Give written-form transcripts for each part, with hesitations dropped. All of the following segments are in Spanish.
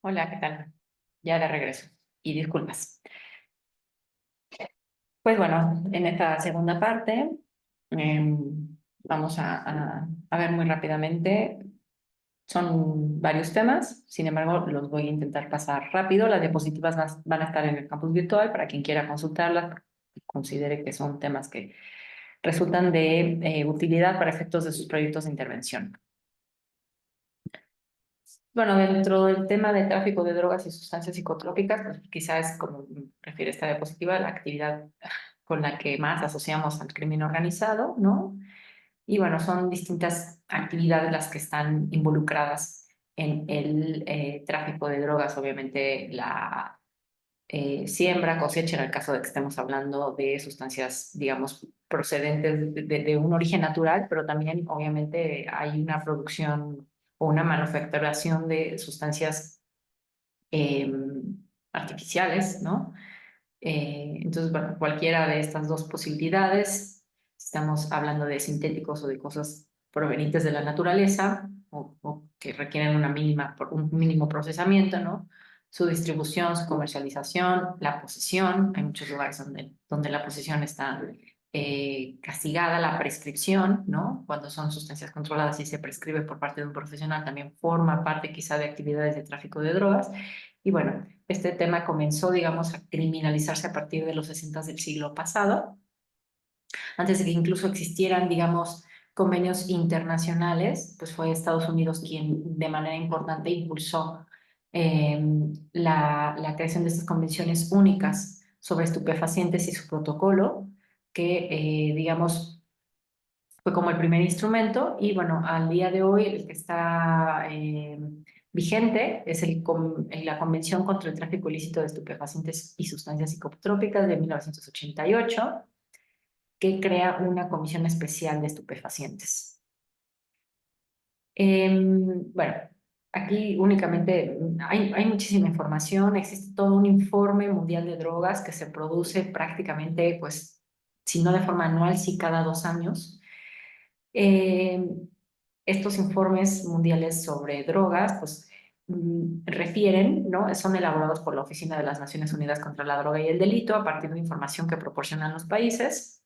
Hola, ¿qué tal? Ya de regreso. Y disculpas. Pues bueno, en esta segunda parte vamos a ver muy rápidamente. Son varios temas, sin embargo, los voy a intentar pasar rápido. Las diapositivas van a estar en el campus virtual para quien quiera consultarlas, considere que son temas que resultan de utilidad para efectos de sus proyectos de intervención. Bueno, dentro del tema de tráfico de drogas y sustancias psicotrópicas, pues quizás, como refiere esta diapositiva, la actividad con la que más asociamos al crimen organizado, ¿no? Y bueno, son distintas actividades las que están involucradas en el tráfico de drogas, obviamente la siembra, cosecha, en el caso de que estemos hablando de sustancias, digamos, procedentes de un origen natural, pero también obviamente hay una producción o una manufacturación de sustancias eh, artificiales, ¿no? Entonces, bueno, cualquiera de estas dos posibilidades, si estamos hablando de sintéticos o de cosas provenientes de la naturaleza o que requieren un mínimo procesamiento, ¿no? Su distribución, su comercialización, la posesión, hay muchos lugares donde la posesión está castigada, la prescripción, ¿no? Cuando son sustancias controladas y se prescribe por parte de un profesional, también forma parte quizá de actividades de tráfico de drogas. Y bueno, este tema comenzó, digamos, a criminalizarse a partir de los 60 del siglo pasado, antes de que incluso existieran, digamos, convenios internacionales, pues fue Estados Unidos quien de manera importante impulsó la creación de estas convenciones únicas sobre estupefacientes y su protocolo, que, digamos, fue como el primer instrumento y bueno, al día de hoy el que está vigente es la Convención contra el Tráfico Ilícito de Estupefacientes y Sustancias Psicotrópicas de 1988, que crea una comisión especial de estupefacientes. Bueno, aquí únicamente hay muchísima información, existe todo un informe mundial de drogas que se produce prácticamente, pues, si no de forma anual, sí cada 2 años. Eh, Estos informes mundiales sobre drogas, pues refieren, ¿no? Son elaborados por la Oficina de las Naciones Unidas contra la Droga y el Delito a partir de información que proporcionan los países.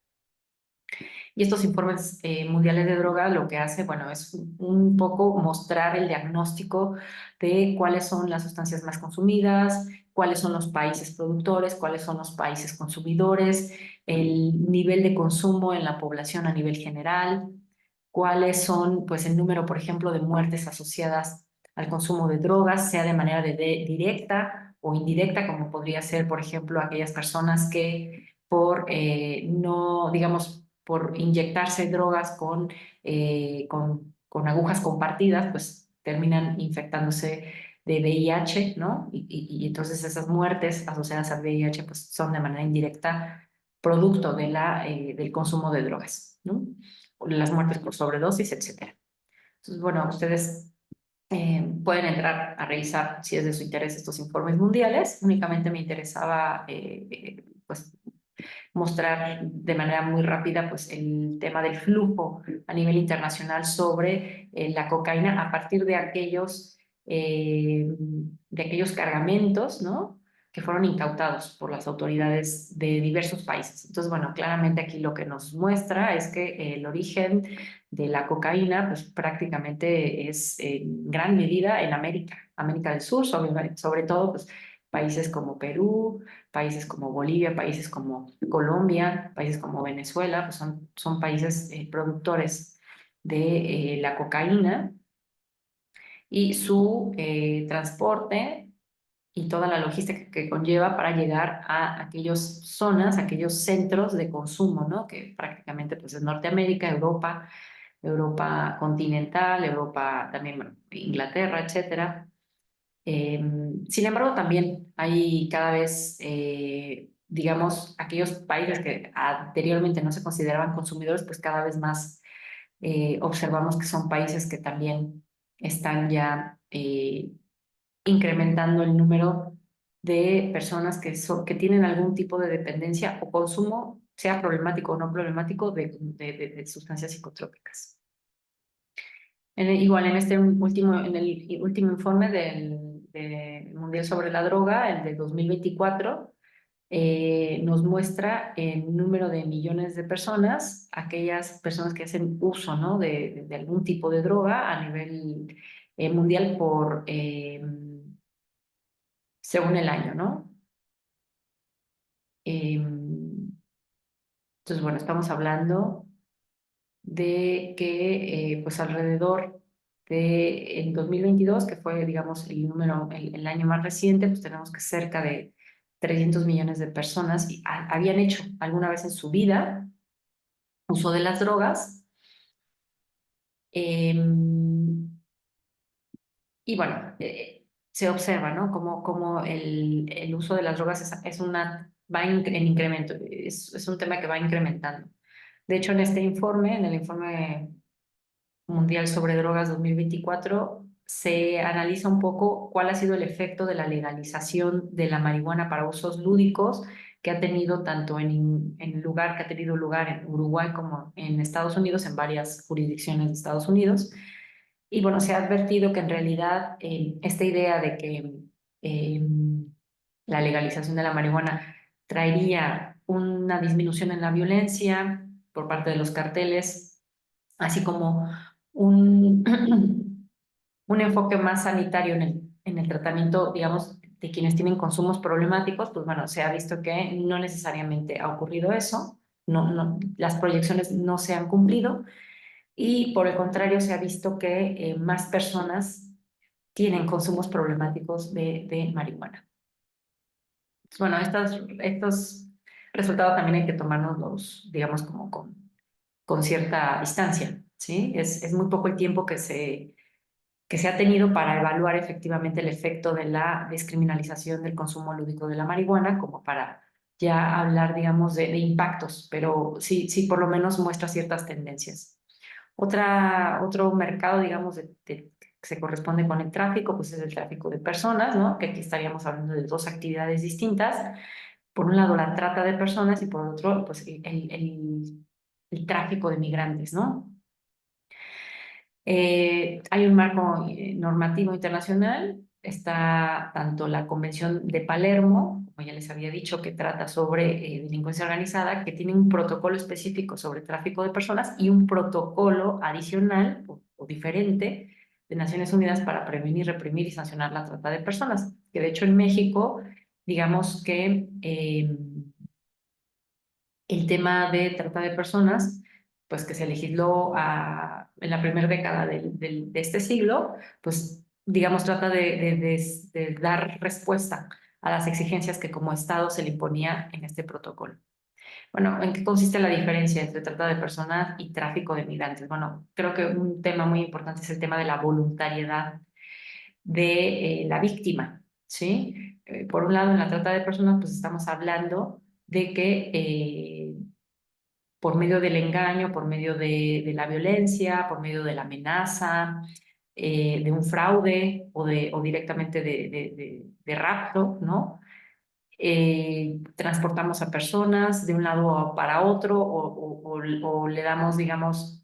Y estos informes mundiales de droga lo que hace, bueno, es un poco mostrar el diagnóstico de cuáles son las sustancias más consumidas, cuáles son los países productores, cuáles son los países consumidores, el nivel de consumo en la población a nivel general, cuáles son, pues, el número, por ejemplo, de muertes asociadas al consumo de drogas, sea de manera directa o indirecta, como podría ser, por ejemplo, aquellas personas que por no, digamos, por inyectarse drogas con agujas compartidas, pues terminan infectándose de VIH, ¿no? Y entonces esas muertes asociadas al VIH pues son de manera indirecta producto del consumo de drogas, ¿no? Las muertes por sobredosis, etcétera. Entonces, bueno, ustedes pueden entrar a revisar si es de su interés estos informes mundiales. Únicamente me interesaba, pues, mostrar de manera muy rápida, pues, el tema del flujo a nivel internacional sobre la cocaína a partir de aquellos cargamentos, ¿no? Que fueron incautados por las autoridades de diversos países. Entonces, bueno, claramente aquí lo que nos muestra es que el origen de la cocaína, pues prácticamente es en gran medida en América del Sur, sobre todo, pues, países como Perú, países como Bolivia, países como Colombia, países como Venezuela, pues son países productores de la cocaína y su transporte y toda la logística que conlleva para llegar a aquellas zonas, aquellos centros de consumo, ¿no? Que prácticamente pues es Norteamérica, Europa continental, Europa también, bueno, Inglaterra, etcétera. Sin embargo, también hay cada vez, digamos, aquellos países que anteriormente no se consideraban consumidores, pues cada vez más observamos que son países que también están ya incrementando el número de personas que tienen algún tipo de dependencia o consumo, sea problemático o no problemático, de sustancias psicotrópicas. Igual en el último informe Mundial sobre la Droga, el de 2024, nos muestra el número de millones de personas, aquellas personas que hacen uso, ¿no? de algún tipo de droga a nivel mundial según el año, ¿no? Entonces, bueno, estamos hablando de que pues alrededor de en 2022, que fue, digamos, el año más reciente, pues tenemos que cerca de 300 millones de personas habían hecho alguna vez en su vida uso de las drogas. eh, y bueno, se observa, ¿no? Como el uso de las drogas en incremento, es un tema que va incrementando. De hecho, en el informe Mundial sobre Drogas 2024, se analiza un poco cuál ha sido el efecto de la legalización de la marihuana para usos lúdicos que ha tenido tanto que ha tenido lugar en Uruguay como en Estados Unidos, en varias jurisdicciones de Estados Unidos. Y bueno, se ha advertido que en realidad esta idea de que eh, la legalización de la marihuana traería una disminución en la violencia por parte de los carteles, así como un, un enfoque más sanitario en el tratamiento, digamos, de quienes tienen consumos problemáticos, pues bueno, se ha visto que no necesariamente ha ocurrido eso, las proyecciones no se han cumplido y por el contrario se ha visto que más personas tienen consumos problemáticos de marihuana. Bueno, estos resultados también hay que tomárnoslos, digamos, como con cierta distancia, ¿sí? Es muy poco el tiempo que se ha tenido para evaluar efectivamente el efecto de la descriminalización del consumo lúdico de la marihuana, como para ya hablar, digamos, de impactos, pero sí por lo menos muestra ciertas tendencias. Otro mercado, digamos, que se corresponde con el tráfico, pues es el tráfico de personas, ¿no? Que aquí estaríamos hablando de dos actividades distintas. Por un lado, la trata de personas y por otro, pues el tráfico de migrantes, ¿no? Hay un marco normativo internacional, está tanto la Convención de Palermo, como ya les había dicho, que trata sobre delincuencia organizada, que tiene un protocolo específico sobre tráfico de personas y un protocolo adicional o diferente de Naciones Unidas para prevenir, reprimir y sancionar la trata de personas, que de hecho en México, digamos que el tema de trata de personas, pues que se legisló en la primera década de este siglo, pues digamos trata de dar respuesta a las exigencias que como Estado se le imponía en este protocolo. Bueno, ¿en qué consiste la diferencia entre trata de personas y tráfico de migrantes? Bueno, creo que un tema muy importante es el tema de la voluntariedad de la víctima, ¿sí? Por un lado, en la trata de personas, pues estamos hablando de que por medio del engaño, por medio de la violencia, por medio de la amenaza, de un fraude o directamente de rapto, ¿no? Transportamos a personas de un lado para otro o le damos, digamos,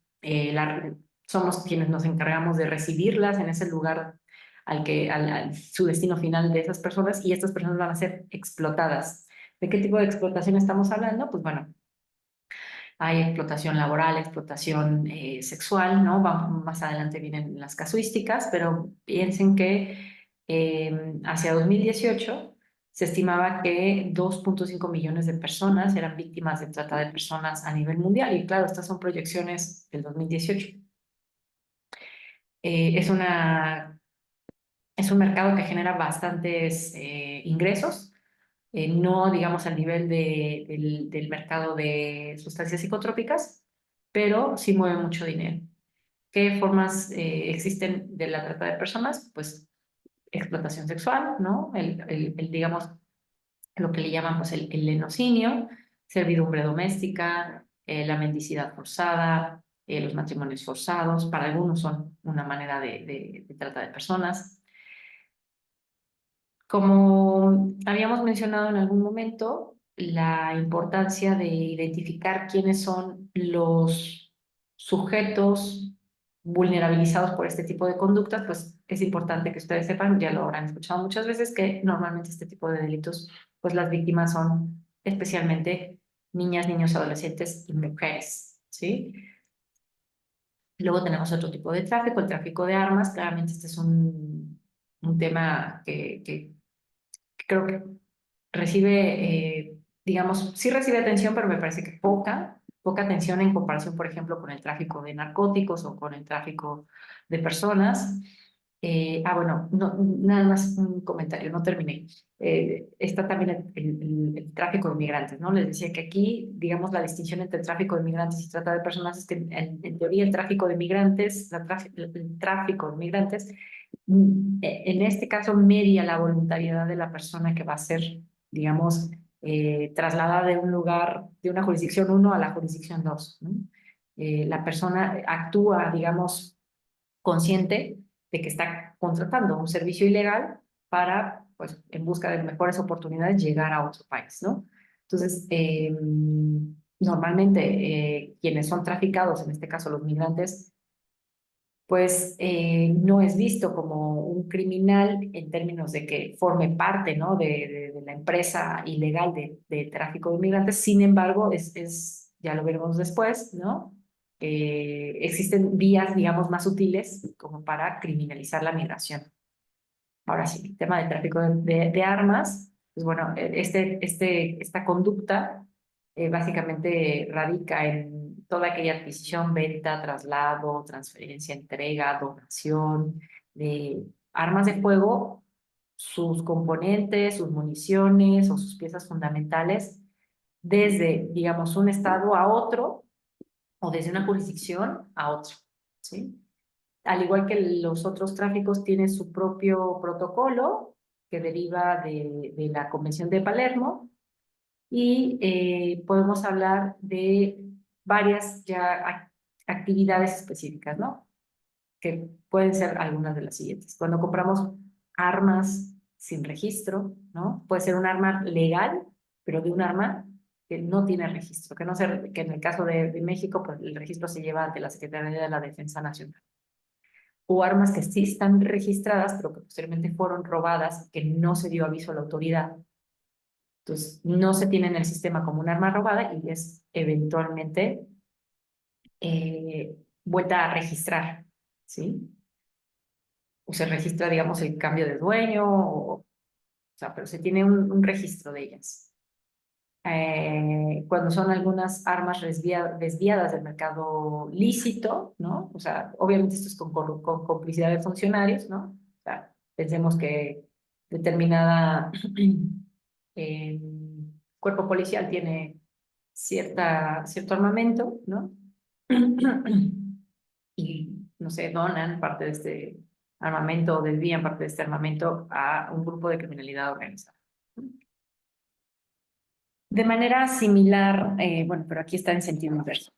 somos quienes nos encargamos de recibirlas en ese lugar su destino final de esas personas y estas personas van a ser explotadas. ¿De qué tipo de explotación estamos hablando? Pues bueno, hay explotación laboral, explotación sexual, ¿no? Más adelante vienen las casuísticas, pero piensen que hacia 2018 se estimaba que 2,5 millones de personas eran víctimas de trata de personas a nivel mundial. Y claro, estas son proyecciones del 2018. Eh, es una, es un mercado que genera bastantes ingresos, no digamos al nivel del mercado de sustancias psicotrópicas, pero sí mueve mucho dinero. ¿Qué formas existen de la trata de personas? Pues explotación sexual, ¿no? Digamos, lo que le llaman pues, el lenocinio, servidumbre doméstica, la mendicidad forzada, los matrimonios forzados, para algunos son una manera de trata de personas. Como habíamos mencionado en algún momento, la importancia de identificar quiénes son los sujetos vulnerabilizados por este tipo de conductas, pues es importante que ustedes sepan, ya lo habrán escuchado muchas veces, que normalmente este tipo de delitos, pues las víctimas son especialmente niñas, niños, adolescentes y mujeres, ¿sí? Luego tenemos otro tipo de tráfico, el tráfico de armas. Claramente este es un tema que creo que recibe, digamos, sí recibe atención, pero me parece que poca atención en comparación, por ejemplo, con el tráfico de narcóticos o con el tráfico de personas. Bueno, nada más un comentario, no terminé. Está también el tráfico de migrantes, ¿no? Les decía que aquí, digamos, la distinción entre el tráfico de migrantes y trata de personas es que en teoría el tráfico de migrantes, el tráfico de migrantes, en este caso media la voluntariedad de la persona que va a ser, digamos, trasladada de un lugar, de una jurisdicción uno a la jurisdicción 2, ¿no? La persona actúa, digamos, consciente de que está contratando un servicio ilegal para, pues, en busca de mejores oportunidades, llegar a otro país, ¿no? Entonces, normalmente quienes son traficados, en este caso los migrantes, pues no es visto como un criminal en términos de que forme parte, ¿no? de la empresa ilegal de tráfico de migrantes. Sin embargo, ya lo veremos después, ¿no? Existen vías, digamos, más útiles como para criminalizar la migración. Ahora sí, el tema del tráfico de armas, pues bueno, esta conducta básicamente radica en toda aquella adquisición, venta, traslado, transferencia, entrega, donación de armas de fuego, sus componentes, sus municiones o sus piezas fundamentales, desde, digamos, un estado a otro o desde una jurisdicción a otro, ¿sí? Al igual que los otros tráficos, tiene su propio protocolo que deriva de la Convención de Palermo y podemos hablar de varias ya actividades específicas, ¿no? Que pueden ser algunas de las siguientes. Cuando compramos armas sin registro, ¿no? Puede ser un arma legal, pero de un arma que no tiene registro, que en el caso de México, pues el registro se lleva ante la Secretaría de la Defensa Nacional, o armas que sí están registradas, pero que posteriormente fueron robadas, que no se dio aviso a la autoridad. Entonces, no se tiene en el sistema como un arma robada y es eventualmente vuelta a registrar, ¿sí? O se registra, digamos, el cambio de dueño, o sea, pero se tiene un registro de ellas. Cuando son algunas armas desviadas del mercado lícito, ¿no? O sea, obviamente esto es con complicidad de funcionarios, ¿no? O sea, pensemos que determinada eh, cuerpo policial tiene cierto armamento, ¿no? Y, no sé, donan parte de este armamento o desvían parte de este armamento a un grupo de criminalidad organizada. De manera similar, bueno, pero aquí está en sentido inverso.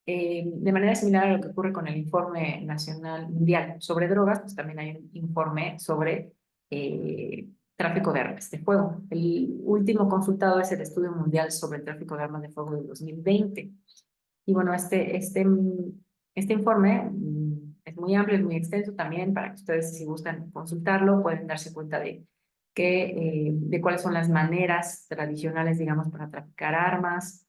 De manera similar a lo que ocurre con el Informe Nacional Mundial sobre Drogas, pues también hay un informe sobre tráfico de armas de fuego. El último consultado es el Estudio Mundial sobre el Tráfico de Armas de Fuego de 2020. Y bueno, este informe es muy amplio, es muy extenso también, para que ustedes, si gustan consultarlo, pueden darse cuenta de cuáles son las maneras tradicionales, digamos, para traficar armas.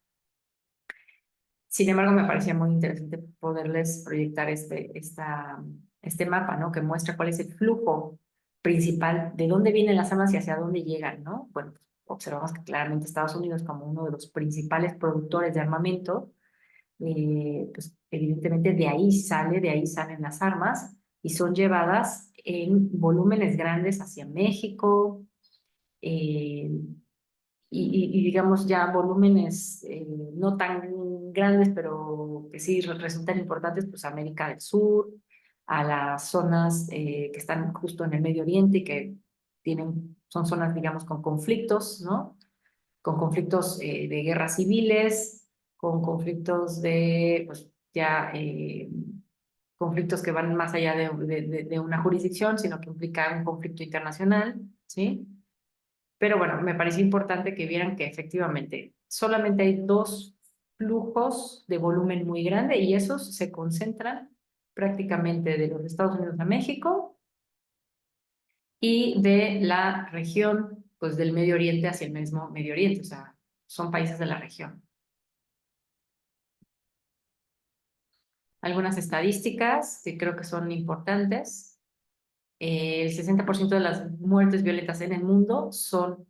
Sin embargo, me parecía muy interesante poderles proyectar este mapa, ¿no? Que muestra cuál es el flujo principal, de dónde vienen las armas y hacia dónde llegan, ¿no? Bueno, pues, observamos que claramente Estados Unidos, como uno de los principales productores de armamento, pues evidentemente de ahí salen las armas y son llevadas en volúmenes grandes hacia México, eh, y digamos ya volúmenes no tan grandes, pero que sí resultan importantes, pues a América del Sur, a las zonas que están justo en el Medio Oriente y que son zonas, digamos, con conflictos, ¿no? Con conflictos de guerras civiles, con conflictos pues ya, conflictos que van más allá de una jurisdicción, sino que implica un conflicto internacional, ¿sí? Pero bueno, me pareció importante que vieran que efectivamente solamente hay dos flujos de volumen muy grande y esos se concentran prácticamente de los Estados Unidos a México y de la región, pues del Medio Oriente hacia el mismo Medio Oriente, o sea, son países de la región. Algunas estadísticas que creo que son importantes. El 60% de las muertes violentas en el mundo son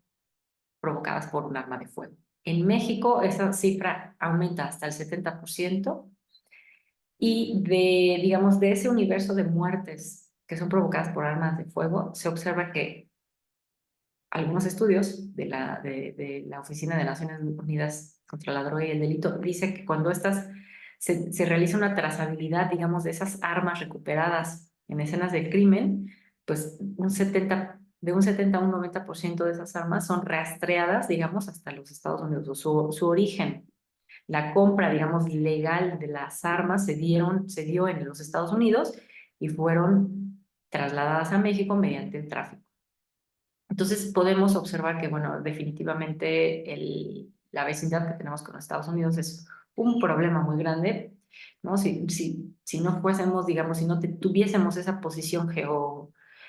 provocadas por un arma de fuego. En México esa cifra aumenta hasta el 70% y digamos, de ese universo de muertes que son provocadas por armas de fuego, se observa que algunos estudios de la Oficina de Naciones Unidas contra la Droga y el Delito dice que cuando se realiza una trazabilidad, digamos, de esas armas recuperadas en escenas de crimen, pues de un 70 a un 90% de esas armas son rastreadas, digamos, hasta los Estados Unidos, o su origen. La compra, digamos, legal de las armas se dio en los Estados Unidos y fueron trasladadas a México mediante el tráfico. Entonces podemos observar que, bueno, definitivamente la vecindad que tenemos con Estados Unidos es un problema muy grande, ¿no? Si no fuésemos, digamos, si no tuviésemos esa posición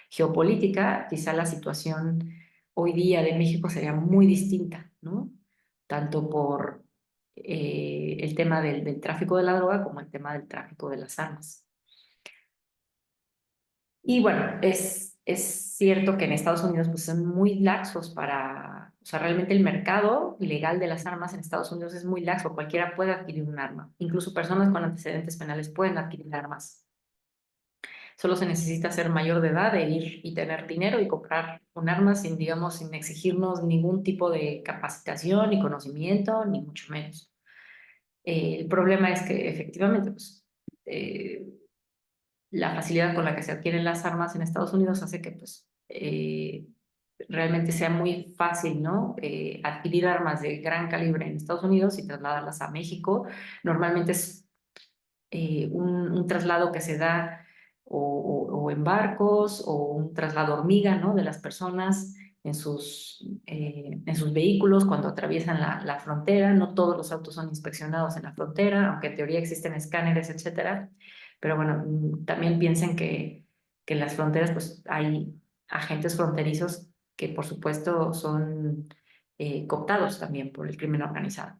geopolítica, quizá la situación hoy día de México sería muy distinta, ¿no? Tanto por el tema del tráfico de la droga como el tema del tráfico de las armas. Y bueno, es cierto que en Estados Unidos pues, son muy laxos o sea, realmente el mercado legal de las armas en Estados Unidos es muy laxo, cualquiera puede adquirir un arma, incluso personas con antecedentes penales pueden adquirir armas. Solo se necesita ser mayor de edad e ir y tener dinero y comprar un arma sin, digamos, sin exigirnos ningún tipo de capacitación ni conocimiento, ni mucho menos. El problema es que efectivamente, pues, la facilidad con la que se adquieren las armas en Estados Unidos hace que pues, realmente sea muy fácil, ¿no? Adquirir armas de gran calibre en Estados Unidos y trasladarlas a México. Normalmente es un traslado que se da o en barcos o un traslado hormiga, ¿no? De las personas en sus vehículos cuando atraviesan la frontera. No todos los autos son inspeccionados en la frontera, aunque en teoría existen escáneres, etcétera. Pero bueno, también piensen que en las fronteras pues hay agentes fronterizos que por supuesto son cooptados también por el crimen organizado.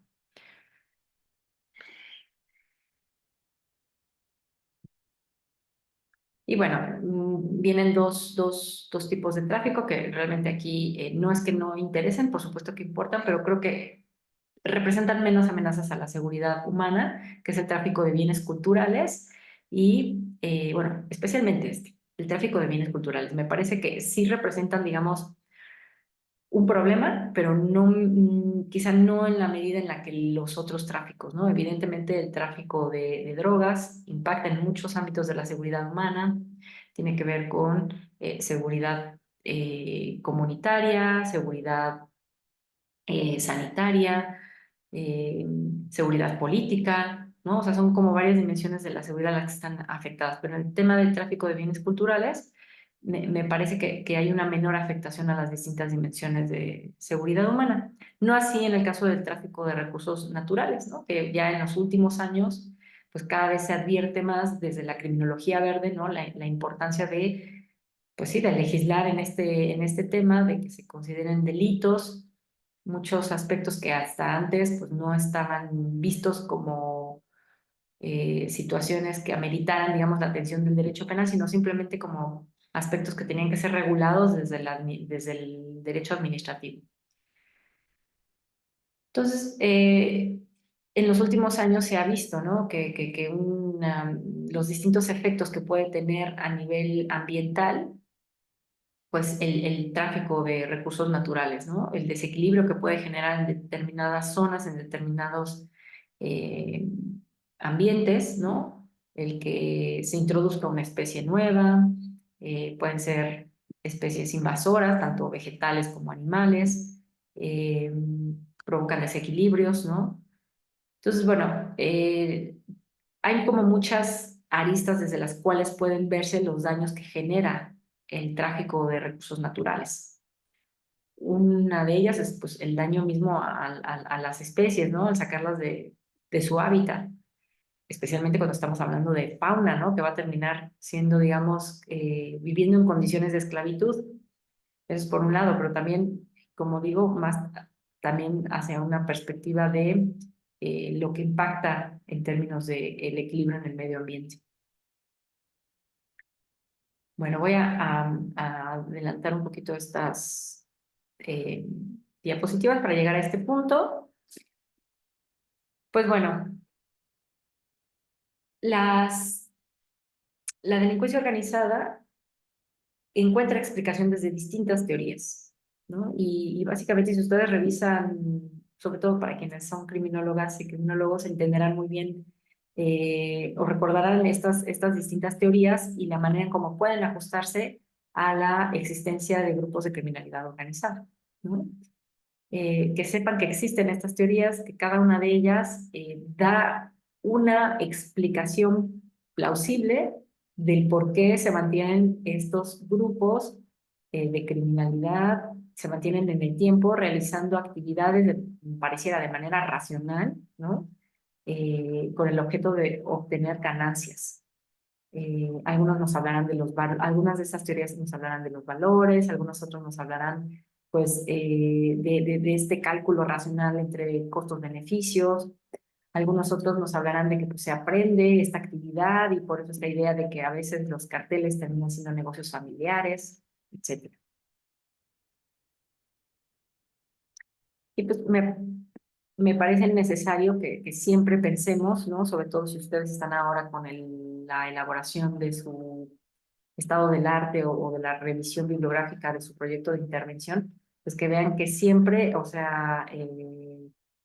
Y bueno, vienen dos tipos de tráfico que realmente aquí no es que no interesen, por supuesto que importan, pero creo que representan menos amenazas a la seguridad humana, que es el tráfico de bienes culturales y, bueno, especialmente el tráfico de bienes culturales. Me parece que sí representan, digamos, un problema, pero no, quizá no en la medida en la que los otros tráficos, ¿no? Evidentemente el tráfico de drogas impacta en muchos ámbitos de la seguridad humana, tiene que ver con seguridad comunitaria, seguridad sanitaria, eh, seguridad política, ¿no? O sea, son como varias dimensiones de la seguridad las que están afectadas, pero en el tema del tráfico de bienes culturales, me parece que hay una menor afectación a las distintas dimensiones de seguridad humana. No así en el caso del tráfico de recursos naturales, ¿no? Que ya en los últimos años, pues cada vez se advierte más desde la criminología verde, ¿no? La importancia de, pues sí, de legislar en este tema, de que se consideren delitos muchos aspectos que hasta antes pues, no estaban vistos como situaciones que ameritaran, digamos, la atención del derecho penal, sino simplemente como aspectos que tenían que ser regulados desde el derecho administrativo. Entonces, en los últimos años se ha visto, ¿no? que los distintos efectos que puede tener a nivel ambiental pues el tráfico de recursos naturales, ¿no? El desequilibrio que puede generar en determinadas zonas, en determinados eh, ambientes, ¿no? El que se introduzca una especie nueva, pueden ser especies invasoras, tanto vegetales como animales, eh, provocan desequilibrios, ¿no? Entonces, bueno, hay como muchas aristas desde las cuales pueden verse los daños que genera el tráfico de recursos naturales. Una de ellas es pues, el daño mismo a las especies, ¿no? Al sacarlas de su hábitat. especialmente cuando estamos hablando de fauna, ¿no? Que va a terminar siendo, digamos, viviendo en condiciones de esclavitud. Eso es por un lado, pero también, como digo, más también hacia una perspectiva de lo que impacta en términos del equilibrio en el medio ambiente. Bueno, voy a adelantar un poquito estas eh, diapositivas para llegar a este punto. Pues bueno, la delincuencia organizada encuentra explicación desde distintas teorías, ¿no? Y básicamente si ustedes revisan, sobre todo para quienes son criminólogas y criminólogos, entenderán muy bien o recordarán estas distintas teorías y la manera en cómo pueden ajustarse a la existencia de grupos de criminalidad organizada, ¿no? Que sepan que existen estas teorías, que cada una de ellas da una explicación plausible del por qué se mantienen estos grupos de criminalidad, se mantienen en el tiempo realizando actividades, pareciera de manera racional, ¿no? Con el objeto de obtener ganancias. Algunos nos hablarán de algunas de estas teorías nos hablarán de los valores, algunos otros nos hablarán pues de este cálculo racional entre costos-beneficios, algunos otros nos hablarán de que pues, se aprende esta actividad y por eso es la idea de que a veces los carteles terminan siendo negocios familiares, etcétera. Y pues me parece necesario que siempre pensemos, ¿no? Sobre todo si ustedes están ahora con la elaboración de su estado del arte o de la revisión bibliográfica de su proyecto de intervención, pues que vean que siempre, o sea,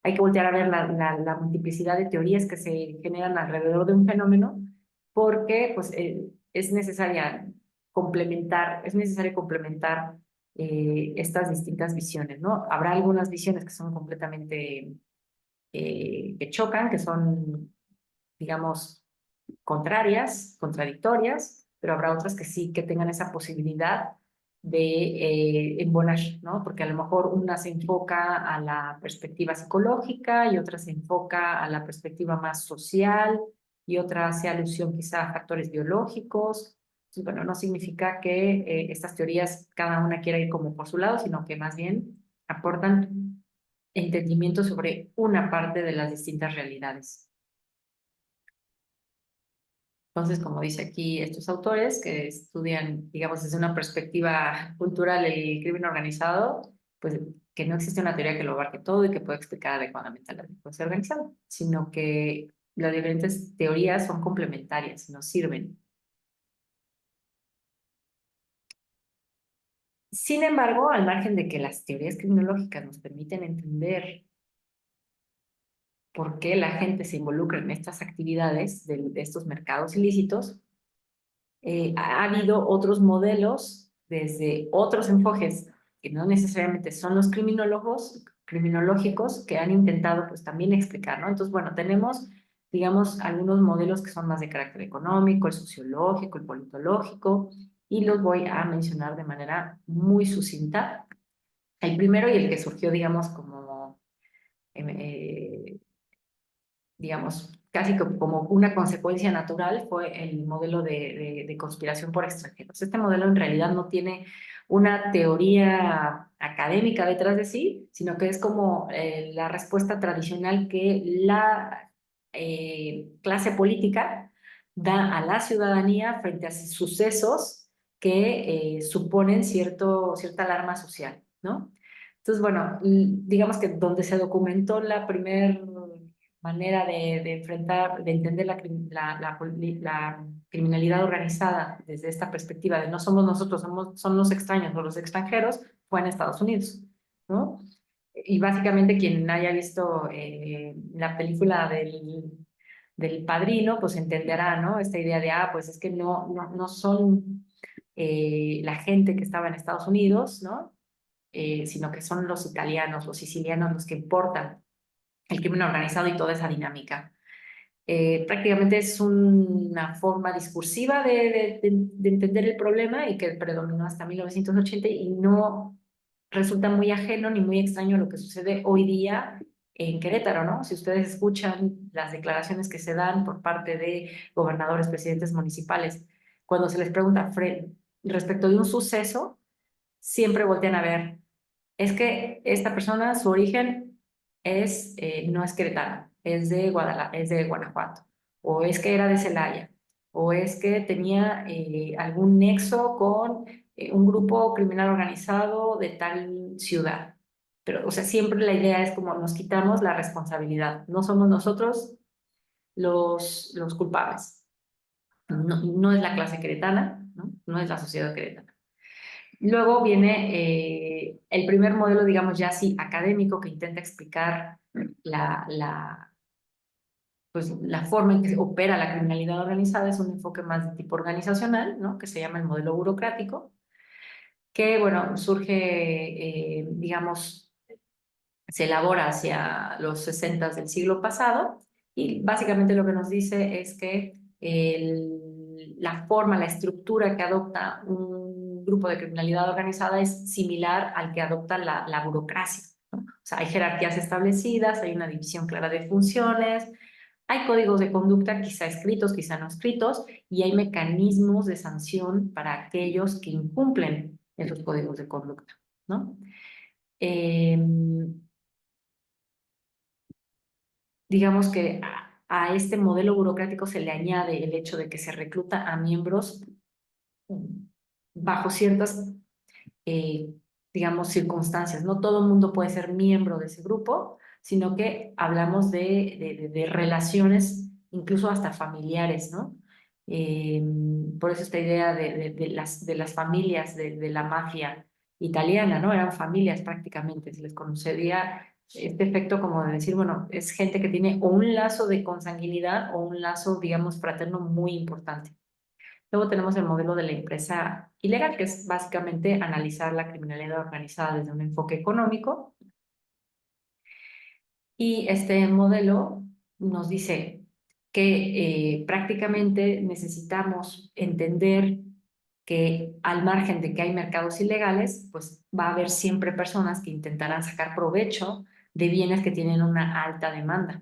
hay que voltear a ver la multiplicidad de teorías que se generan alrededor de un fenómeno, porque pues es necesario complementar estas distintas visiones, ¿no? Habrá algunas visiones que son completamente, que chocan, que son, digamos, contradictorias, pero habrá otras que sí, que tengan esa posibilidad de embonar, ¿no? Porque a lo mejor una se enfoca a la perspectiva psicológica y otra se enfoca a la perspectiva más social y otra hace alusión quizá a factores biológicos. Entonces, bueno, no significa que estas teorías cada una quiera ir como por su lado, sino que más bien aportan entendimiento sobre una parte de las distintas realidades. Entonces, como dice aquí estos autores que estudian, digamos, desde una perspectiva cultural el crimen organizado, pues que no existe una teoría que lo abarque todo y que pueda explicar adecuadamente la delincuencia organizada, sino que las diferentes teorías son complementarias, nos sirven. Sin embargo, al margen de que las teorías criminológicas nos permiten entender por qué la gente se involucra en estas actividades de estos mercados ilícitos, ha habido otros modelos desde otros enfoques que no necesariamente son los criminológicos que han intentado pues también explicar, ¿no? Entonces, bueno, tenemos, digamos, algunos modelos que son más de carácter económico, el sociológico, el politológico, y los voy a mencionar de manera muy sucinta. El primero y el que surgió, digamos, como digamos, casi como una consecuencia natural fue el modelo de conspiración por extranjeros. Este modelo en realidad no tiene una teoría académica detrás de sí, sino que es como la respuesta tradicional que la clase política da a la ciudadanía frente a sucesos que suponen cierta alarma social, ¿no? Entonces, bueno, digamos que donde se documentó la primera manera de enfrentar, de entender la criminalidad organizada desde esta perspectiva de no somos nosotros, son los extraños o los extranjeros, fue en Estados Unidos, ¿no? Y básicamente quien haya visto la película del Padrino, pues entenderá, ¿no? Esta idea de, pues es que no son la gente que estaba en Estados Unidos, ¿no? Sino que son los italianos, los sicilianos los que importan el crimen organizado y toda esa dinámica. Prácticamente es una forma discursiva de entender el problema y que predominó hasta 1980 y no resulta muy ajeno ni muy extraño lo que sucede hoy día en Querétaro, ¿no? Si ustedes escuchan las declaraciones que se dan por parte de gobernadores, presidentes municipales, cuando se les pregunta respecto de un suceso, siempre voltean a ver, es que esta persona, su origen no es queretano, es de Guadalajara, es de Guanajuato, o es que era de Celaya, o es que tenía algún nexo con un grupo criminal organizado de tal ciudad. Pero, o sea, siempre la idea es como nos quitamos la responsabilidad, no somos nosotros los culpables, no, no es la clase queretana, ¿no? No es la sociedad queretana. Luego viene el primer modelo, digamos, ya así académico que intenta explicar pues, la forma en que opera la criminalidad organizada. Es un enfoque más de tipo organizacional, ¿no? Que se llama el modelo burocrático, que, bueno, surge, digamos, se elabora hacia los 60 del siglo pasado y básicamente lo que nos dice es que la forma, la estructura que adopta un grupo de criminalidad organizada es similar al que adopta la burocracia, ¿no? O sea, hay jerarquías establecidas, hay una división clara de funciones, hay códigos de conducta quizá escritos, quizá no escritos, y hay mecanismos de sanción para aquellos que incumplen esos códigos de conducta, ¿no? Eh, digamos que a este modelo burocrático se le añade el hecho de que se recluta a miembros bajo ciertas, eh, digamos, circunstancias. No todo el mundo puede ser miembro de ese grupo, sino que hablamos de relaciones, incluso hasta familiares, ¿no? Eh, por eso esta idea de las familias de la mafia italiana, ¿no? Eran familias prácticamente, se les concedía este efecto como de decir, bueno, es gente que tiene o un lazo de consanguinidad o un lazo, digamos, fraterno muy importante. Luego tenemos el modelo de la empresa ilegal, que es básicamente analizar la criminalidad organizada desde un enfoque económico. Y este modelo nos dice que prácticamente necesitamos entender que al margen de que hay mercados ilegales, pues va a haber siempre personas que intentarán sacar provecho de bienes que tienen una alta demanda.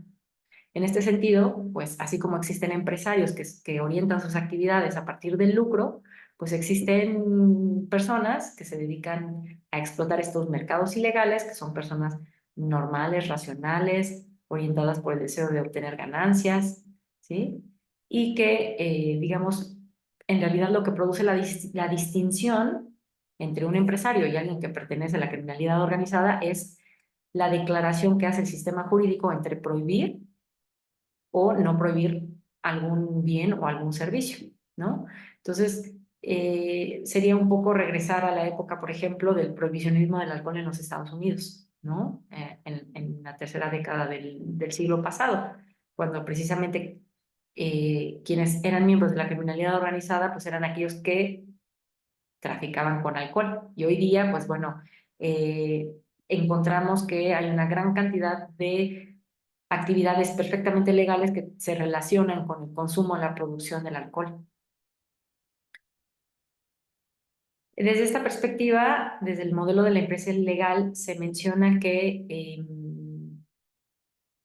En este sentido, pues así como existen empresarios que orientan sus actividades a partir del lucro, pues existen personas que se dedican a explotar estos mercados ilegales, que son personas normales, racionales, orientadas por el deseo de obtener ganancias, ¿sí? Y que, digamos, en realidad lo que produce la distinción entre un empresario y alguien que pertenece a la criminalidad organizada es la declaración que hace el sistema jurídico entre prohibir o no prohibir algún bien o algún servicio, ¿no? Entonces, sería un poco regresar a la época, por ejemplo, del prohibicionismo del alcohol en los Estados Unidos, ¿no? En la tercera década del siglo pasado, cuando precisamente quienes eran miembros de la criminalidad organizada, pues eran aquellos que traficaban con alcohol. Y hoy día, pues bueno, eh, encontramos que hay una gran cantidad de actividades perfectamente legales que se relacionan con el consumo y la producción del alcohol. Desde esta perspectiva, desde el modelo de la empresa legal, se menciona que,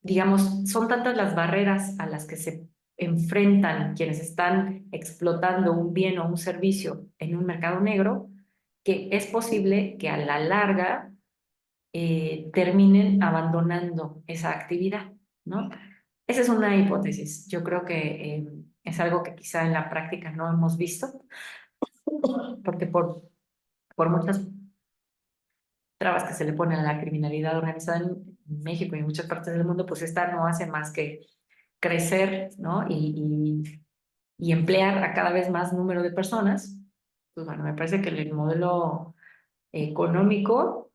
digamos, son tantas las barreras a las que se enfrentan quienes están explotando un bien o un servicio en un mercado negro, que es posible que a la larga terminen abandonando esa actividad, ¿no? Esa es una hipótesis. Yo creo que es algo que quizá en la práctica no hemos visto, porque por muchas trabas que se le ponen a la criminalidad organizada en México y en muchas partes del mundo, pues esta no hace más que crecer, ¿no? Y emplear a cada vez más número de personas. Pues bueno, me parece que el modelo económico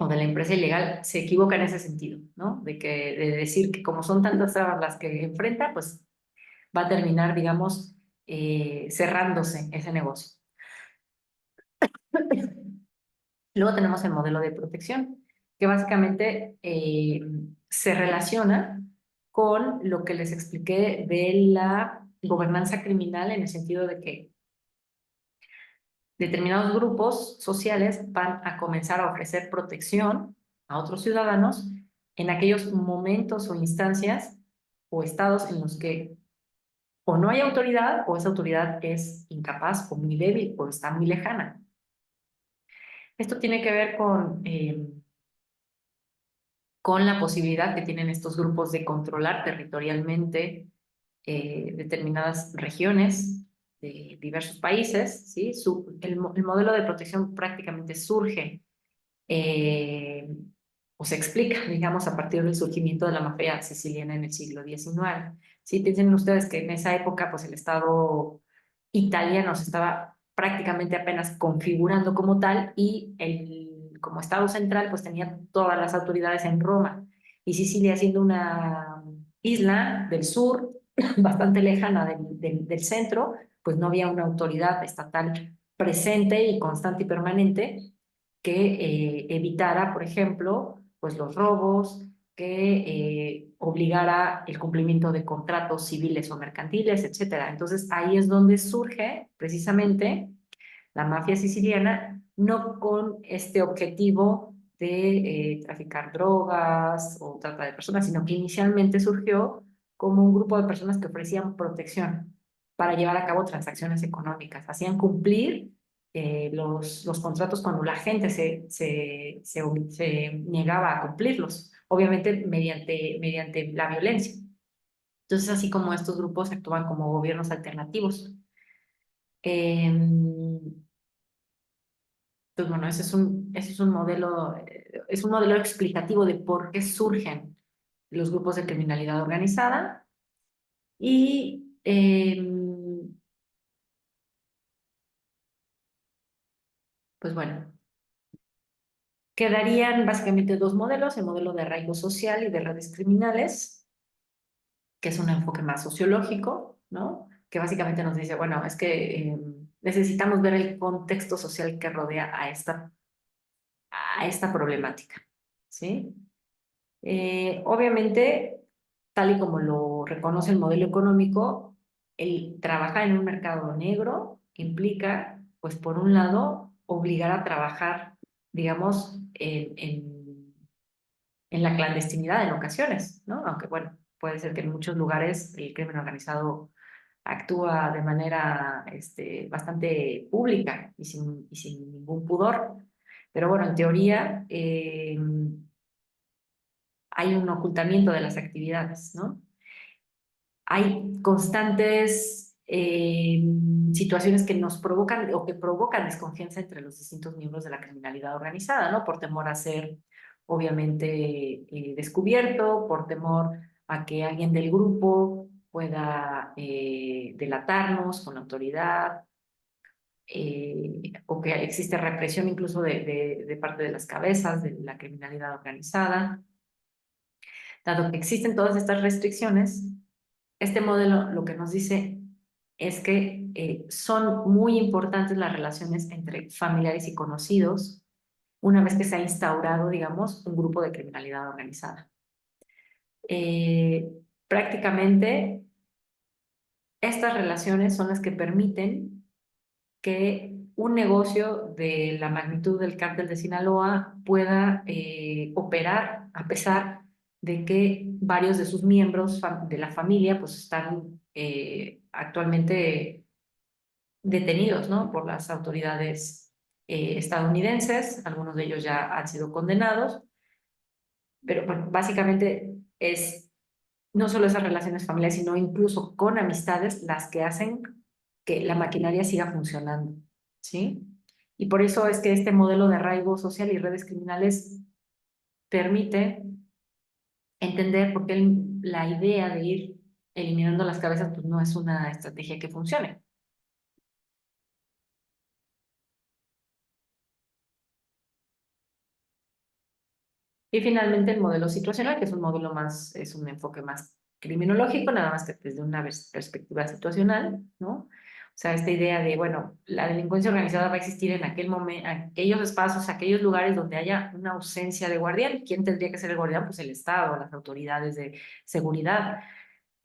o de la empresa ilegal se equivoca en ese sentido, ¿no? De decir que como son tantas trabas las que enfrenta, pues va a terminar, digamos, cerrándose ese negocio. Luego tenemos el modelo de protección, que básicamente se relaciona con lo que les expliqué de la gobernanza criminal en el sentido de que determinados grupos sociales van a comenzar a ofrecer protección a otros ciudadanos en aquellos momentos o instancias o estados en los que o no hay autoridad o esa autoridad es incapaz o muy débil o está muy lejana. Esto tiene que ver con la posibilidad que tienen estos grupos de controlar territorialmente determinadas regiones de diversos países, ¿sí? El modelo de protección prácticamente surge eh, o se explica, digamos, a partir del surgimiento de la mafia siciliana en el siglo XIX. Sí, piensen ustedes que en esa época, pues el Estado italiano se estaba prácticamente apenas configurando como tal y como Estado central, pues tenía todas las autoridades en Roma y Sicilia siendo una isla del sur bastante lejana del centro, pues no había una autoridad estatal presente y constante y permanente que evitara, por ejemplo, pues los robos, que obligara el cumplimiento de contratos civiles o mercantiles, etcétera. Entonces ahí es donde surge precisamente la mafia siciliana, no con este objetivo de traficar drogas o trata de personas, sino que inicialmente surgió como un grupo de personas que ofrecían protección para llevar a cabo transacciones económicas, hacían cumplir los contratos cuando la gente se negaba a cumplirlos, obviamente mediante la violencia. Entonces, así como estos grupos actúan como gobiernos alternativos. Pues bueno, ese es un modelo explicativo de por qué surgen los grupos de criminalidad organizada y pues bueno, quedarían básicamente dos modelos, el modelo de arraigo social y de redes criminales, que es un enfoque más sociológico, ¿no? Que básicamente nos dice, bueno, es que necesitamos ver el contexto social que rodea a esta problemática, ¿sí? Obviamente, tal y como lo reconoce el modelo económico, el trabajar en un mercado negro implica, pues por un lado, obligar a trabajar, digamos, en la clandestinidad en ocasiones, ¿no? Aunque bueno, puede ser que en muchos lugares el crimen organizado actúa de manera bastante pública y sin ningún pudor. Pero bueno, en teoría hay un ocultamiento de las actividades, ¿no? Hay constantes situaciones que nos provocan o que provocan desconfianza entre los distintos miembros de la criminalidad organizada, ¿no? Por temor a ser, obviamente, descubierto, por temor a que alguien del grupo pueda delatarnos con la autoridad, o que existe represión incluso de parte de las cabezas de la criminalidad organizada. Dado que existen todas estas restricciones, este modelo lo que nos dice es que son muy importantes las relaciones entre familiares y conocidos una vez que se ha instaurado, digamos, un grupo de criminalidad organizada. Prácticamente estas relaciones son las que permiten que un negocio de la magnitud del cártel de Sinaloa pueda operar a pesar de que varios de sus miembros de la familia pues están actualmente detenidos, ¿no? Por las autoridades estadounidenses. Algunos de ellos ya han sido condenados, pero bueno, básicamente es no solo esas relaciones familiares, sino incluso con amistades las que hacen que la maquinaria siga funcionando, ¿sí? Y por eso es que este modelo de arraigo social y redes criminales permite entender por qué la idea de ir eliminando las cabezas pues no es una estrategia que funcione. Y finalmente el modelo situacional, que es un modelo más, es un enfoque más criminológico, nada más que desde una perspectiva situacional, ¿no? O sea, esta idea de, bueno, la delincuencia organizada va a existir en aquel momento, aquellos espacios, aquellos lugares donde haya una ausencia de guardián. ¿Quién tendría que ser el guardián? Pues el Estado, las autoridades de seguridad.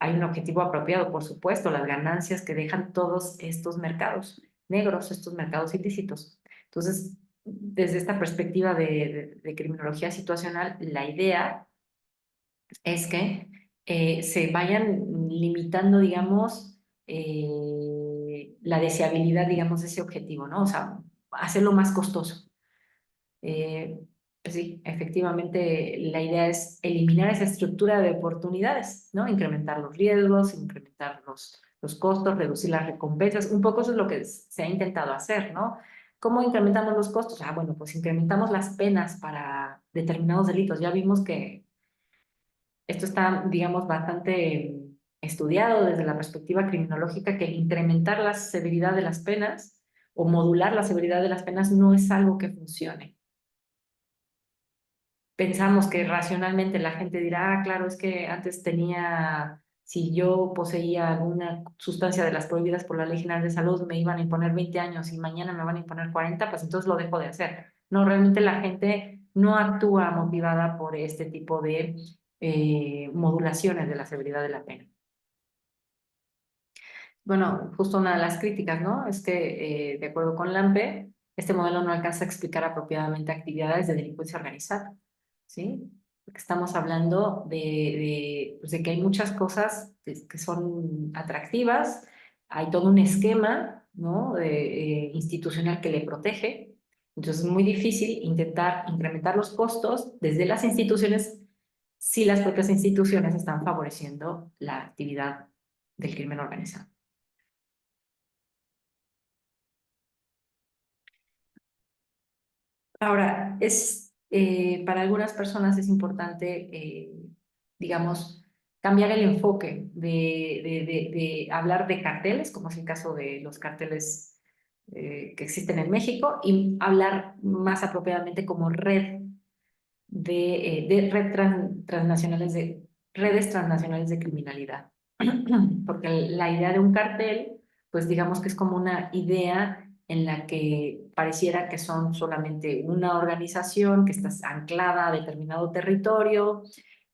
Hay un objetivo apropiado, por supuesto, las ganancias que dejan todos estos mercados negros, estos mercados ilícitos. Entonces, desde esta perspectiva de criminología situacional, la idea es que se vayan limitando, digamos, la deseabilidad, digamos, de ese objetivo, ¿no? O sea, hacerlo más costoso. Eh, pues sí, efectivamente, la idea es eliminar esa estructura de oportunidades, ¿no? Incrementar los riesgos, incrementar los costos, reducir las recompensas. Un poco eso es lo que se ha intentado hacer, ¿no? ¿Cómo incrementamos los costos? Ah, bueno, pues incrementamos las penas para determinados delitos. Ya vimos que esto está, digamos, bastante estudiado desde la perspectiva criminológica, que incrementar la severidad de las penas o modular la severidad de las penas no es algo que funcione. Pensamos que racionalmente la gente dirá, ah, claro, es que antes tenía, si yo poseía alguna sustancia de las prohibidas por la Ley General de Salud, me iban a imponer 20 años y mañana me van a imponer 40, pues entonces lo dejo de hacer. No, realmente la gente no actúa motivada por este tipo de modulaciones de la severidad de la pena. Bueno, justo una de las críticas, ¿no? Es que, de acuerdo con Lampe, este modelo no alcanza a explicar apropiadamente actividades de delincuencia organizada, ¿sí? Porque estamos hablando pues de que hay muchas cosas que son atractivas, hay todo un esquema, ¿no? Institucional que le protege. Entonces es muy difícil intentar incrementar los costos desde las instituciones si las propias instituciones están favoreciendo la actividad del crimen organizado. Ahora, para algunas personas es importante, digamos, cambiar el enfoque de hablar de carteles, como es el caso de los carteles que existen en México, y hablar más apropiadamente como de transnacionales redes transnacionales de criminalidad. Porque la idea de un cartel, pues digamos que es como una idea en la que pareciera que son solamente una organización que está anclada a determinado territorio,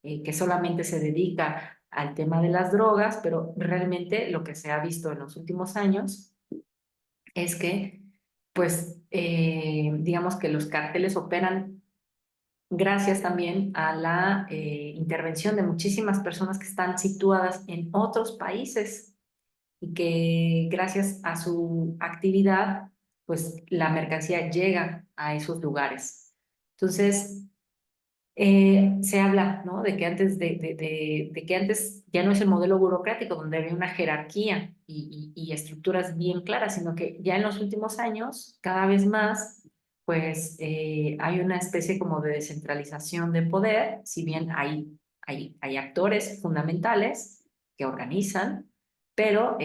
que solamente se dedica al tema de las drogas, pero realmente lo que se ha visto en los últimos años es que, pues, digamos que los carteles operan gracias también a la intervención de muchísimas personas que están situadas en otros países y que gracias a su actividad, pues la mercancía llega a esos lugares. Entonces, se habla, ¿no? De que de que antes ya no es el modelo burocrático donde había una jerarquía y estructuras bien claras, sino que ya en los últimos años, cada vez más, pues hay una especie como de descentralización de poder, si bien hay actores fundamentales que organizan, pero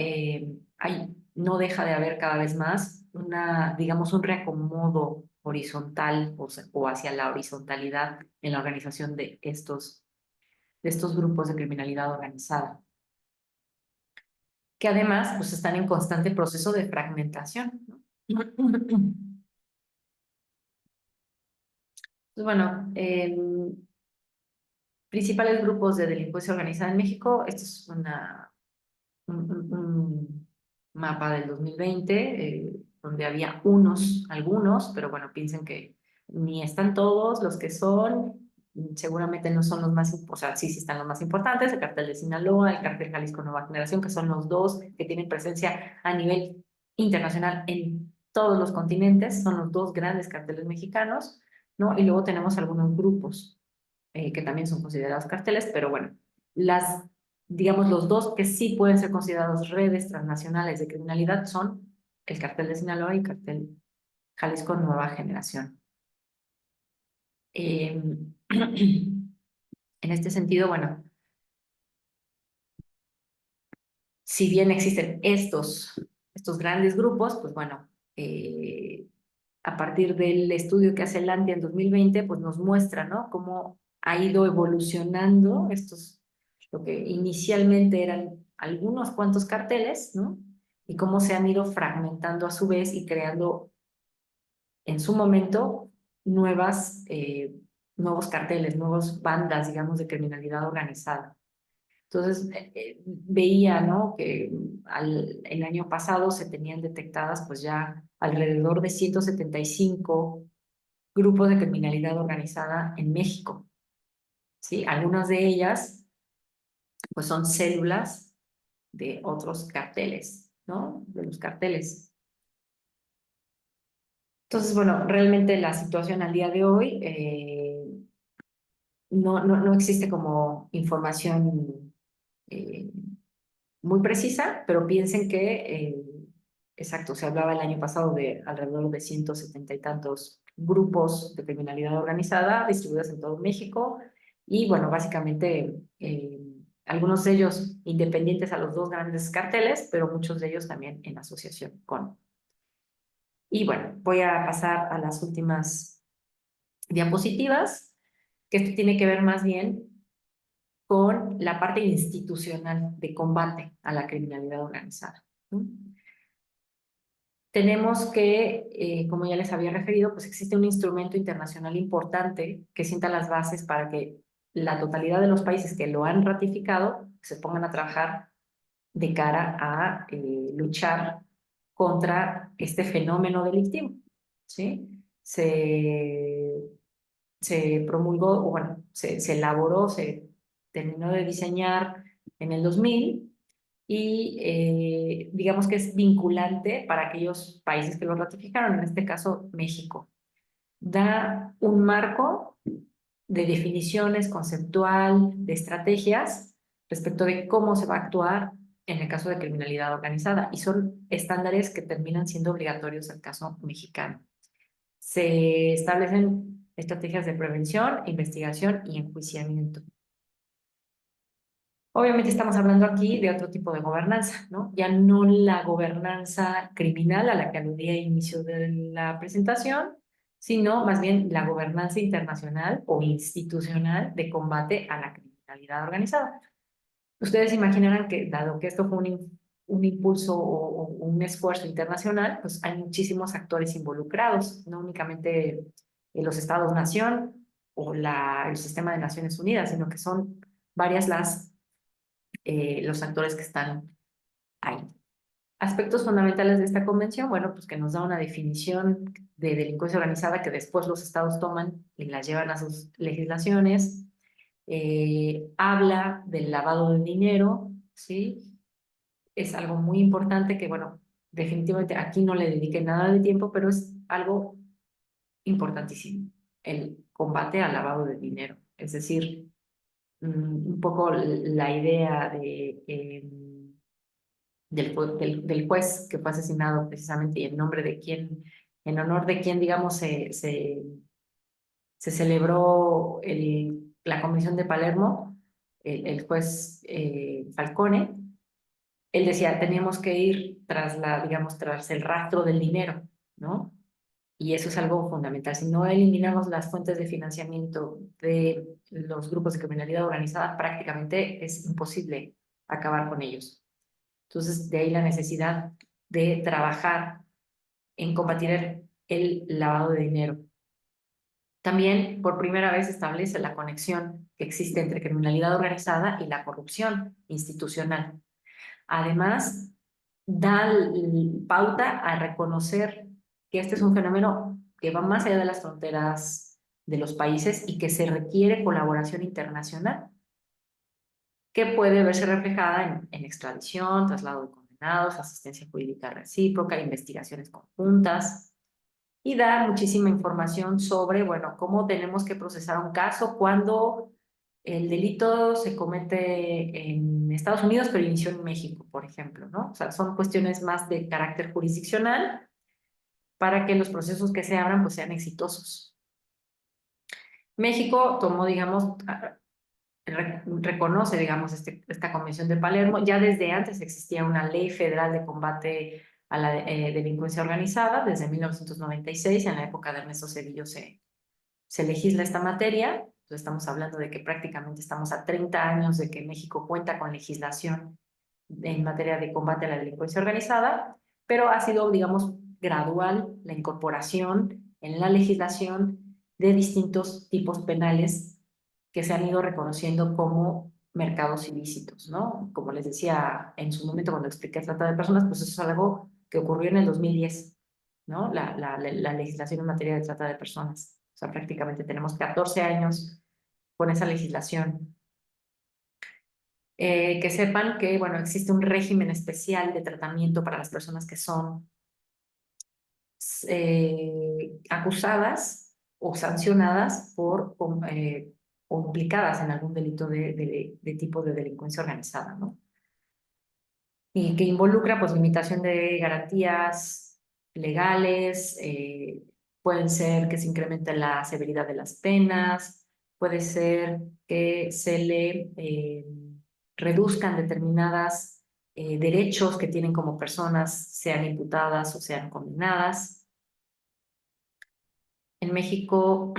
no deja de haber cada vez más digamos, un reacomodo horizontal o hacia la horizontalidad en la organización de estos grupos de criminalidad organizada, que además pues, están en constante proceso de fragmentación, ¿no? Pues, bueno, principales grupos de delincuencia organizada en México, esto es un mapa del 2020, donde había algunos, pero bueno, piensen que ni están todos los que son, seguramente no son los más, o sea, sí, sí están los más importantes, el cartel de Sinaloa, el cartel Jalisco Nueva Generación, que son los dos que tienen presencia a nivel internacional en todos los continentes, son los dos grandes carteles mexicanos, ¿no? Y luego tenemos algunos grupos que también son considerados carteles, pero bueno, las, digamos, los dos que sí pueden ser considerados redes transnacionales de criminalidad son el cartel de Sinaloa y el cartel Jalisco Nueva Generación. En este sentido, bueno, si bien existen estos grandes grupos, pues bueno, a partir del estudio que hace el ANTI en 2020, pues nos muestra, ¿no? Cómo ha ido evolucionando lo que inicialmente eran algunos cuantos carteles, ¿no? Y cómo se han ido fragmentando a su vez y creando en su momento nuevos carteles, nuevas bandas, digamos, de criminalidad organizada. Entonces, veía, ¿no? Que el año pasado se tenían detectadas pues ya alrededor de 175 grupos de criminalidad organizada en México, ¿sí? Algunas de ellas, pues son células de otros carteles, ¿no? De los carteles. Entonces, bueno, realmente la situación al día de hoy no existe como información eh, muy precisa, pero piensen que, exacto, se hablaba el año pasado de alrededor de 170 y tantos grupos de criminalidad organizada distribuidos en todo México y bueno, básicamente algunos de ellos independientes a los dos grandes carteles, pero muchos de ellos también en asociación con. Y bueno, voy a pasar a las últimas diapositivas, que esto tiene que ver más bien con la parte institucional de combate a la criminalidad organizada, ¿no? Tenemos que, como ya les había referido, pues existe un instrumento internacional importante que sienta las bases para que la totalidad de los países que lo han ratificado se pongan a trabajar de cara a luchar contra este fenómeno delictivo, ¿sí? Se promulgó, o bueno, se elaboró, se terminó de diseñar en el 2000 y digamos que es vinculante para aquellos países que lo ratificaron, en este caso México. Da un marco de definiciones conceptual, de estrategias respecto de cómo se va a actuar en el caso de criminalidad organizada y son estándares que terminan siendo obligatorios al caso mexicano. Se establecen estrategias de prevención, investigación y enjuiciamiento. Obviamente estamos hablando aquí de otro tipo de gobernanza, ¿no? Ya no la gobernanza criminal a la que aludí al inicio de la presentación, sino más bien la gobernanza internacional o institucional de combate a la criminalidad organizada. Ustedes imaginarán que, dado que esto fue un impulso o un esfuerzo internacional, pues hay muchísimos actores involucrados, no únicamente los Estados-nación o el sistema de Naciones Unidas, sino que son varias los actores que están ahí. Aspectos fundamentales de esta convención, bueno, pues que nos da una definición de delincuencia organizada que después los estados toman y la llevan a sus legislaciones. Habla del lavado de dinero, ¿sí? Es algo muy importante que, bueno, definitivamente aquí no le dediqué nada de tiempo, pero es algo importantísimo, el combate al lavado de dinero. Es decir, un poco la idea del juez que fue asesinado precisamente y en nombre de quién, en honor de quién, digamos, se celebró la Convención de Palermo, el juez Falcone. Él decía, teníamos que ir tras digamos, tras el rastro del dinero, ¿no? Y eso es algo fundamental. Si no eliminamos las fuentes de financiamiento de los grupos de criminalidad organizada, prácticamente es imposible acabar con ellos. Entonces, de ahí la necesidad de trabajar en combatir el lavado de dinero. También, por primera vez, establece la conexión que existe entre criminalidad organizada y la corrupción institucional. Además, da pauta a reconocer que este es un fenómeno que va más allá de las fronteras de los países y que se requiere colaboración internacional, que puede verse reflejada en extradición, traslado de condenados, asistencia jurídica recíproca, investigaciones conjuntas, y da muchísima información sobre, bueno, cómo tenemos que procesar un caso cuando el delito se comete en Estados Unidos, pero inició en México, por ejemplo, ¿no? O sea, son cuestiones más de carácter jurisdiccional para que los procesos que se abran pues sean exitosos. México tomó, digamos, reconoce, digamos, esta Convención de Palermo. Ya desde antes existía una ley federal de combate a la delincuencia organizada, desde 1996, en la época de Ernesto Zedillo se legisla esta materia. Entonces estamos hablando de que prácticamente estamos a 30 años de que México cuenta con legislación en materia de combate a la delincuencia organizada, pero ha sido, digamos, gradual la incorporación en la legislación de distintos tipos penales que se han ido reconociendo como mercados ilícitos, ¿no? Como les decía en su momento cuando expliqué trata de personas, pues eso es algo que ocurrió en el 2010, ¿no? La legislación en materia de trata de personas. O sea, prácticamente tenemos 14 años con esa legislación. Que sepan que, bueno, existe un régimen especial de tratamiento para las personas que son acusadas o sancionadas o implicadas en algún delito de tipo de delincuencia organizada, ¿no? Y que involucra pues limitación de garantías legales, pueden ser que se incremente la severidad de las penas, puede ser que se le reduzcan determinadas derechos que tienen como personas, sean imputadas o sean condenadas. En México,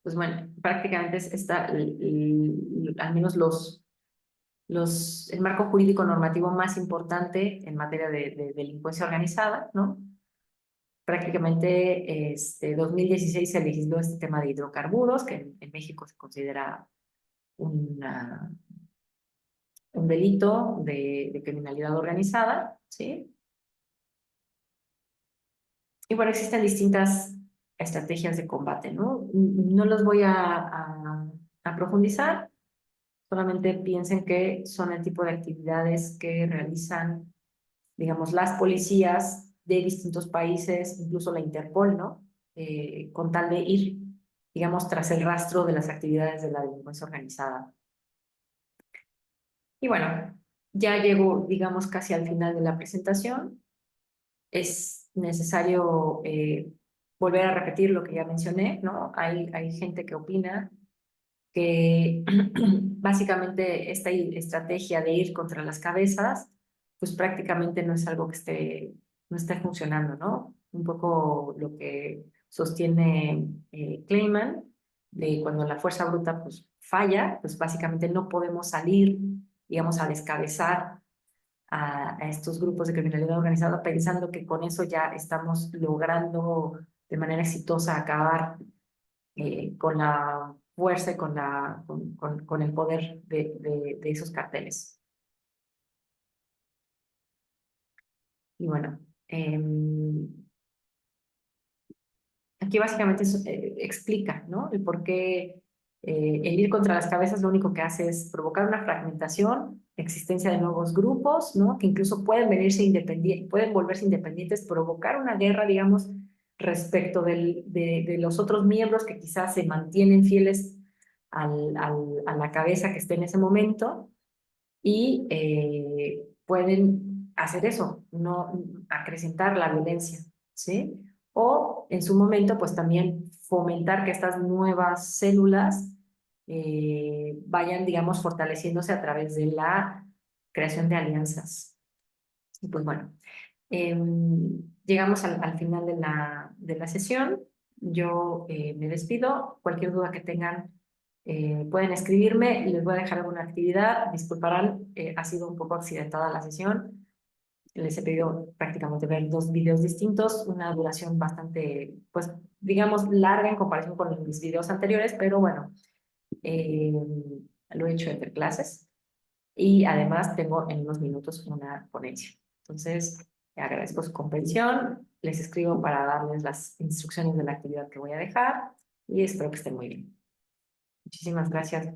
pues bueno, prácticamente está, al menos el marco jurídico normativo más importante en materia de delincuencia organizada, ¿no? Prácticamente 2016 se legisló este tema de hidrocarburos, que en México se considera una, un delito de criminalidad organizada, ¿sí? Y bueno, existen distintas estrategias de combate, ¿no? No los voy a profundizar, solamente piensen que son el tipo de actividades que realizan, digamos, las policías de distintos países, incluso la Interpol, ¿no? Con tal de ir, digamos, tras el rastro de las actividades de la delincuencia organizada. Y bueno, ya llego, digamos, casi al final de la presentación. Es necesario volver a repetir lo que ya mencioné, ¿no? Hay gente que opina que básicamente esta estrategia de ir contra las cabezas, pues prácticamente no es algo que no esté funcionando, ¿no? Un poco lo que sostiene Kleiman, de cuando la fuerza bruta pues falla, pues básicamente no podemos salir, digamos, a descabezar a estos grupos de criminalidad organizada pensando que con eso ya estamos logrando de manera exitosa acabar con la fuerza y con el poder de esos carteles. Y bueno, aquí básicamente explica, ¿no? El por qué el ir contra las cabezas lo único que hace es provocar una fragmentación, existencia de nuevos grupos, ¿no? Que incluso pueden venirse independientes, pueden volverse independientes, provocar una guerra, digamos, respecto de los otros miembros que quizás se mantienen fieles a la cabeza que esté en ese momento y pueden hacer eso, no acrecentar la violencia, ¿sí? O en su momento, pues también fomentar que estas nuevas células vayan, digamos, fortaleciéndose a través de la creación de alianzas. Y pues bueno, llegamos al final de la sesión. Yo me despido. Cualquier duda que tengan, pueden escribirme. Les voy a dejar alguna actividad. Disculparán, ha sido un poco accidentada la sesión. Les he pedido prácticamente ver dos videos distintos, una duración bastante, pues, digamos, larga en comparación con mis videos anteriores, pero bueno, eh, lo he hecho entre clases y además tengo en unos minutos una ponencia. Entonces, agradezco su comprensión, les escribo para darles las instrucciones de la actividad que voy a dejar y espero que estén muy bien. Muchísimas gracias.